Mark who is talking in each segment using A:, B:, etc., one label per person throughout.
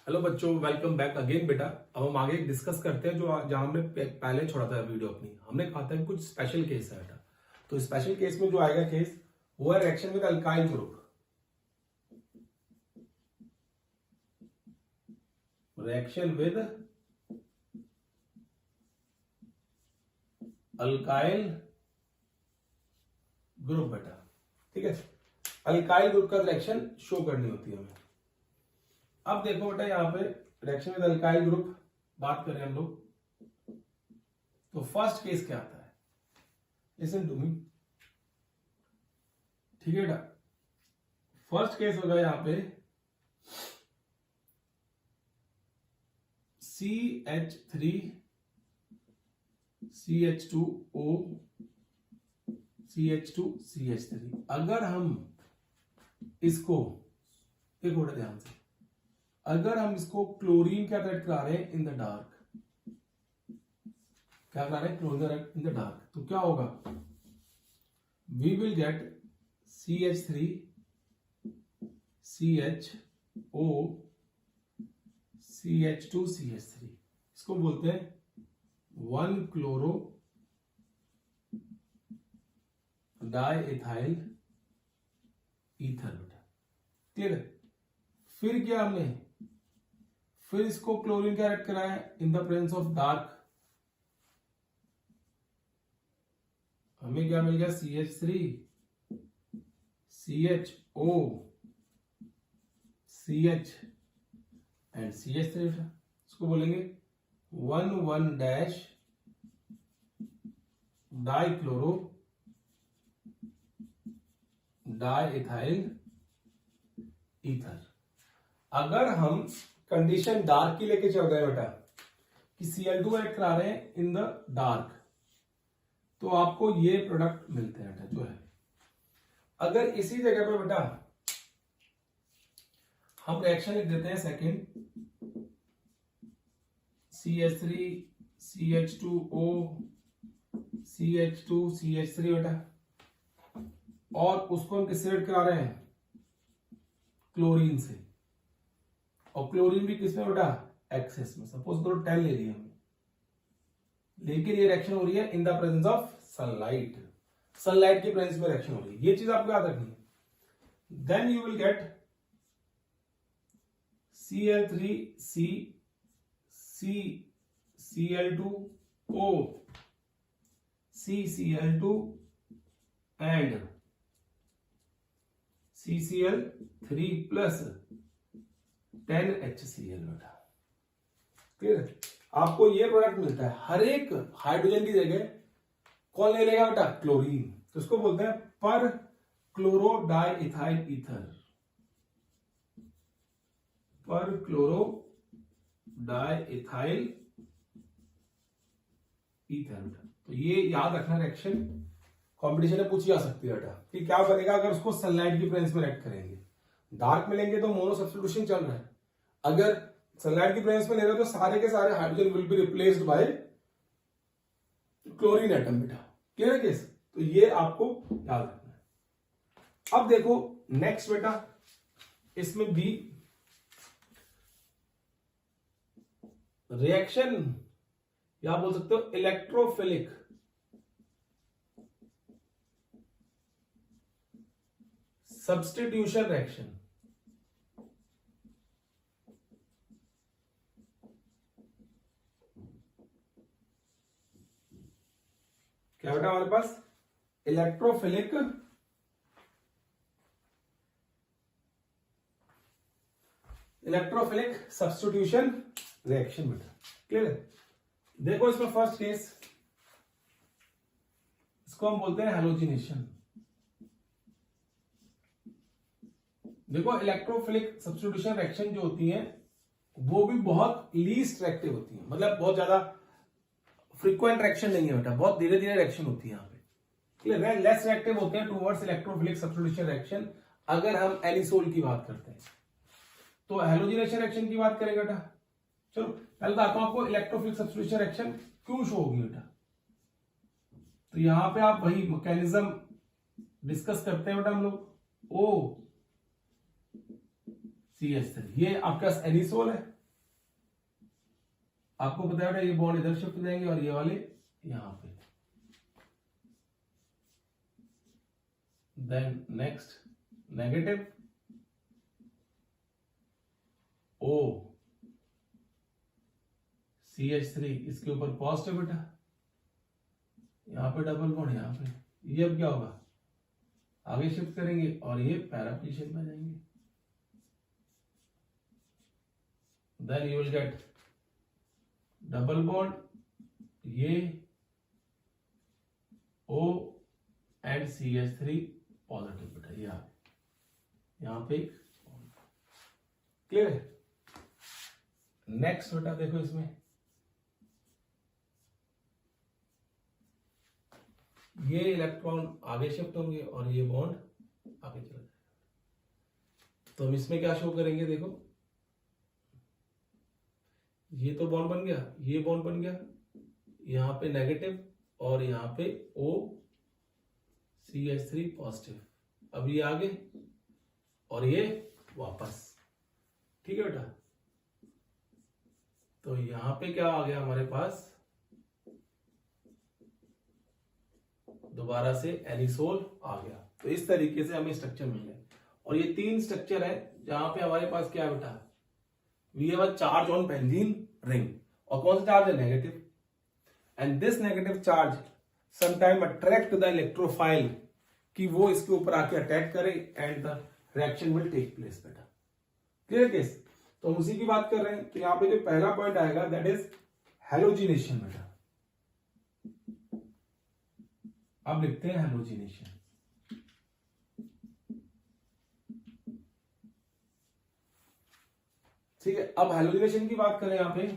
A: Hello बच्चों, welcome back again बेटा। अब हम आगे डिस्कस करते हैं जो जहां हमने पहले छोड़ा था वीडियो अपनी। हमने कहा था कि कुछ स्पेशल केस है बेटा। तो स्पेशल केस में जो आएगा केस वो है reaction with alkyl group. Reaction with alkyl group बेटा, ठीक है। अल्काइल ग्रुप का रिएक्शन शो करनी होती है हमें। अब देखो बेटा, यहाँ पे रिएक्शन विद अल्काइल ग्रुप बात करें हम लोग, तो फर्स्ट केस क्या आता है, लिसन टू मी, ठीक है बेटा। फर्स्ट केस होगा यहाँ पे CH3 CH2O CH2 CH3। अगर हम इसको एक और ध्यान से, अगर हम इसको क्लोरीन क्या ऐड करा रहे हैं इन द डार्क, क्या करा रहे हैं क्लोरीन इन द डार्क, तो क्या होगा, we will get CH3 CHO CH2 CH3। इसको बोलते हैं 1 क्लोरो डाइएथाइल ईथर बेटा, क्लियर है। फिर क्या हमने, फिर इसको क्लोरीन क्या ऐड कराया इन द प्रेजेंस ऑफ डार्क, हमें क्या मिल गया CH3 CHO CH and CH3। इसको बोलेंगे 1 डैश डाइक्लोरो डाइएथाइल ईथर। अगर हम कंडीशन डार्क की लेके चल रहे हैं बेटा कि Cl2 ऐड करा रहे हैं इन द डार्क, तो आपको ये प्रोडक्ट मिलते हैं बेटा जो है। अगर इसी जगह पे बेटा हम रिएक्शन लिख देते हैं second, CH3 CH2O CH2 CH3 बेटा, और उसको हम किससे ऐड करा रहे हैं, क्लोरीन से। और क्लोरीन भी किसमें बेटा, एक्सेस में। सपोज करो 10 ले लिया हमने, लेकिन ये रिएक्शन हो रही है in the presence of sunlight, sunlight की प्रेजेंस में रिएक्शन हो रही है। ये चीज आपको याद रखनी है। Then you will get Cl3C Cl2O CCl2 and CCl3 plus 10HCl बेटा, क्लियर है। आपको ये प्रोडक्ट मिलता है। हर एक हाइड्रोजन की जगह कौन ले लेगा बेटा, क्लोरीन। तो इसको बोलते हैं पर क्लोरो डाइएथाइल ईथर, पर क्लोरो डाइएथाइल ईथर बेटा। तो ये याद रखना, रिएक्शन कॉम्पिटिशन में पूछी जा सकती है बेटा कि क्या बनेगा अगर उसको सनलाइट की प्रेजेंस में रिएक्ट करेंगे। डार्क में लेंगे तो मोनो सब्स्टिट्यूशन चल रहा है, अगर सनलाइट की प्रेजेंस में ले रहे हो तो सारे के सारे hydrogen will be replaced by chlorine atom बेटा, क्लियर है केस। तो ये आपको याद रखना है। अब देखो नेक्स्ट बेटा, इसमें भी रिएक्शन या बोल सकते हो इलेक्ट्रोफिलिक सब्स्टिट्यूशन रिएक्शन। क्या बेटा हमारे पास इलेक्ट्रोफिलिक सब्स्टिट्यूशन रिएक्शन बेटा, क्लियर है। देखो इसमें फर्स्ट केस, इसको हम बोलते हैं हैलोजिनेशन। देखो इलेक्ट्रोफिलिक सब्स्टिट्यूशन रिएक्शन जो होती है वो भी बहुत लीस्ट रिएक्टिव होती है, मतलब बहुत ज्यादा फ्रीक्वेंट रिएक्शन नहीं है बेटा, बहुत धीरे धीरे रिएक्शन होती है यहाँ पे, क्लियर। लेस रिएक्टिव होते हैं टुवर्ड्स इलेक्ट्रोफिलिक सब्स्टिट्यूशन रिएक्शन। अगर हम एनिसोल की बात करते हैं तो हैलोजिनेशन रिएक्शन की बात करेंगे बेटा। चलो पहले बताता हूं आपको इलेक्ट्रोफिलिक सब्स्टिट्यूशन रिएक्शन क्यों शो होगी बेटा। तो यहां पे आप वही मैकेनिज्म डिस्कस करते हैं बेटा हम लोग। ओ CH3 ये आपका एनिसोल है, आपको पता है ये बॉन्ड इधर शिफ्ट हो जाएंगे और ये वाले यहां पे। Then next negative O CH3 इसके ऊपर पॉजिटिव बेटा, यहां पे डबल बॉन्ड यहां पे, ये अब क्या होगा आगे शिफ्ट करेंगे और ये पैरा पोजीशन में जाएंगे। Then you will get double bond, ये O एंड CH3 पॉजिटिव बेटा, ये यहां पे क्लियर है। नेक्स्ट बेटा देखो इसमें ये इलेक्ट्रॉन आगे शिफ्ट होंगे और ये बॉन्ड आगे चला जाएगा। तो हम इसमें क्या शो करेंगे, देखो ये तो बॉन्ड बन गया, ये बॉन्ड बन गया, यहां पे नेगेटिव और यहां पे O CH3 पॉजिटिव, अब ये आगे और ये वापस, ठीक है बेटा। तो यहां पे क्या आ गया हमारे पास, दोबारा से एनिसोल आ गया। तो इस तरीके से हमें स्ट्रक्चर मिल गए। और ये 3 स्ट्रक्चर है जहां पे हमारे पास क्या है बेटा, we have a charge on benzene ring, और कौन सा चार्ज है, negative, and this negative charge sometime attract the electrophile, कि वो इसके ऊपर आके अटैक करे and the reaction will take place बेटा। Clear case. तो हम उसी की बात कर रहे हैं। तो यहां पे जो पहला पॉइंट आएगा दैट इज हैलोजिनेशन बेटा। अब लिखते हैं हैलोजिनेशन। ठीक है, अब हैलोजिनेशन की बात करें यहां पे,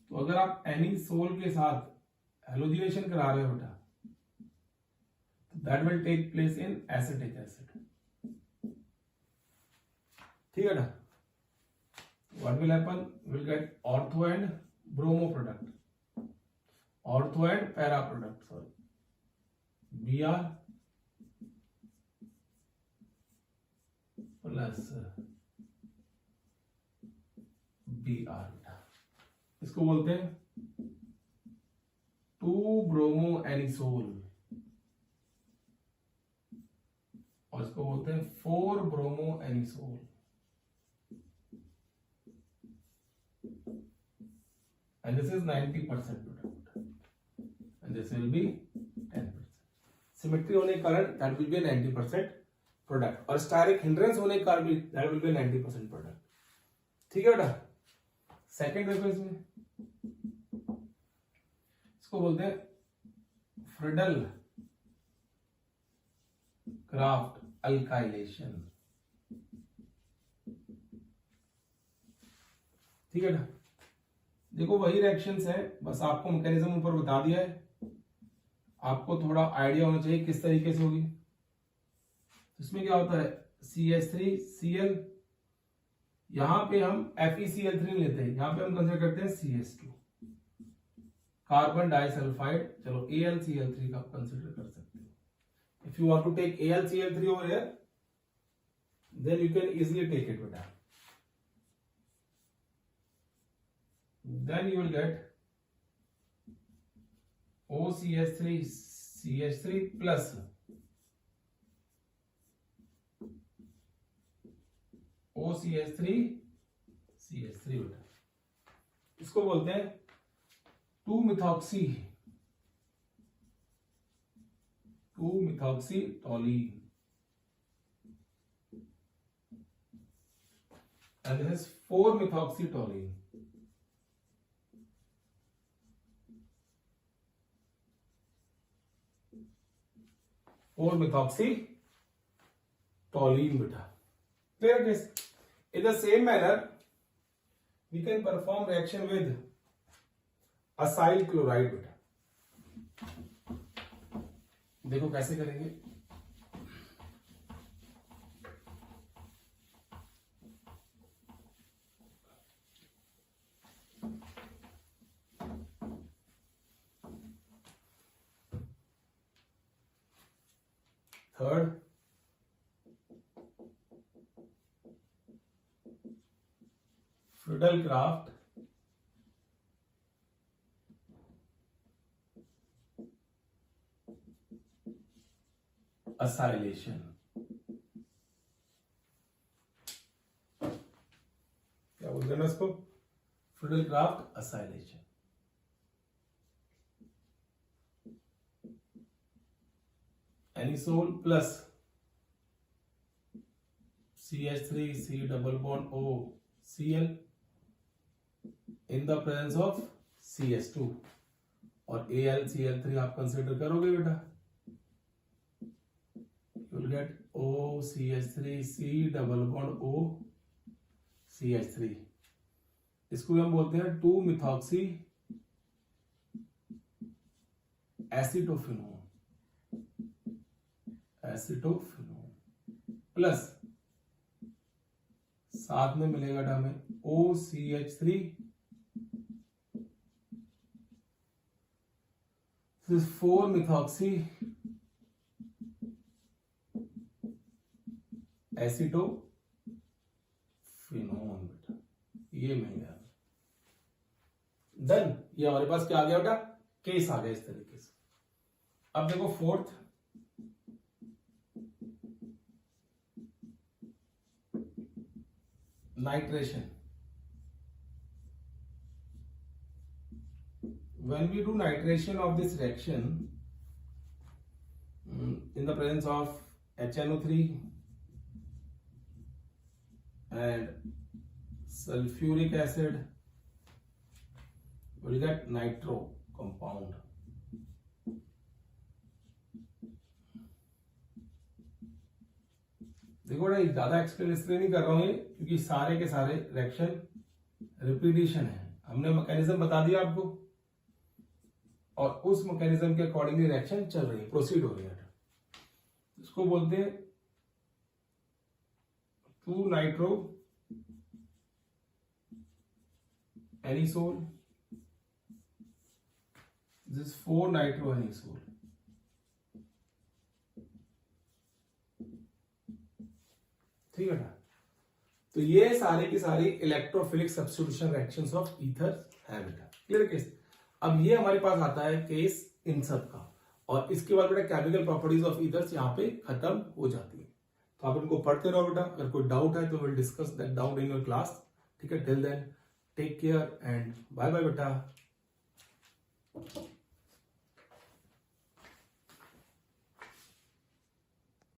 A: तो अगर आप एनिसोल के साथ हैलोजिनेशन करा रहे हो बेटा, that will take place in acetic acid, ठीक है ना। What will happen, will get ortho and bromo product, ortho and para product, sorry Br plus Br, इसको बोलते हैं 2 ब्रोमो एनिसोल, और इसको बोलते हैं 4 bromo anisole. And this is 90% product, and this will be 10%. Symmetry होने के कारण that will be 90% product, और स्टायरिक हिंड्रेंस होने के कारण भी that will be 90% product। ठीक है बेटा। सेकेंड देखो इसमें, इसको बोलते हैं फ्रिडल क्राफ्ट अल्काइलेशन, ठीक है ना। देखो वही रिएक्शंस है, बस आपको मैकेनिज्म ऊपर बता दिया है, आपको थोड़ा आइडिया होना चाहिए किस तरीके से होगी। इसमें क्या होता है, CH3Cl, यहां पे हम FeCl3 लेते हैं, यहां पे हम कंसिडर करते हैं CH2, कार्बन डाइसल्फाइड, चलो AlCl3 का कंसिडर कर सकते हो। If you want to take AlCl3 over here, then you can easily take it बेटा। Then you will get OCH3 CH3 plus OCH3 CH3 बेटा, इसको बोलते हैं 2-methoxy toluene, and this is 4-methoxy toluene। और methoxy toluene बेटा। Clear this? In the same manner, we can perform reaction with acyl chloride बेटा। देखो कैसे करेंगे। Third, Friedel-Crafts acylation. क्या बोलते हैं ना इसको? Friedel-Crafts acylation. Anisole plus CH3 C double bond O Cl in the presence of CH2 और AlCl3 आप कंसिडर करोगे बेटा, you will get OCH3 C double bond O CH3. इसको हम बोलते हैं 2-methoxy एसिटोफिनोन प्लस साथ में मिलेगा हमें OCH3 4-methoxy एसिटोफिनोन बेटा, ये मिल गया। डन, ये हमारे पास क्या आ गया बेटा? केस आ गया इस तरीके से। अब देखो fourth, nitration. When we do nitration of this reaction in the presence of HNO3 and sulfuric acid, we will get nitro compound. देखो ना, ज्यादा एक्सप्लेन इसलिए नहीं कर रहा हूं क्योंकि सारे के सारे रिएक्शन रिपीटिशन है। हमने मैकेनिज्म बता दिया आपको और उस मैकेनिज्म के अकॉर्डिंगली रिएक्शन चल रही है, प्रोसीड हो रही है। इसको बोलते हैं 2-nitro anisole, this 4-nitro anisole. ठीक है ना? तो ये सारे की सारी electrophilic substitution reactions of ether है बेटा। Clear case? अब ये हमारे पास आता है केस इन सब का, और इसके बाद बेटा केमिकल प्रॉपर्टीज ऑफ ईथर्स यहाँ पे खत्म हो जाती है। तो आप इनको पढ़ते रहो बेटा, अगर कोई डाउट है तो will discuss that doubt in your class. ठीक है, till then take care and bye bye बेटा।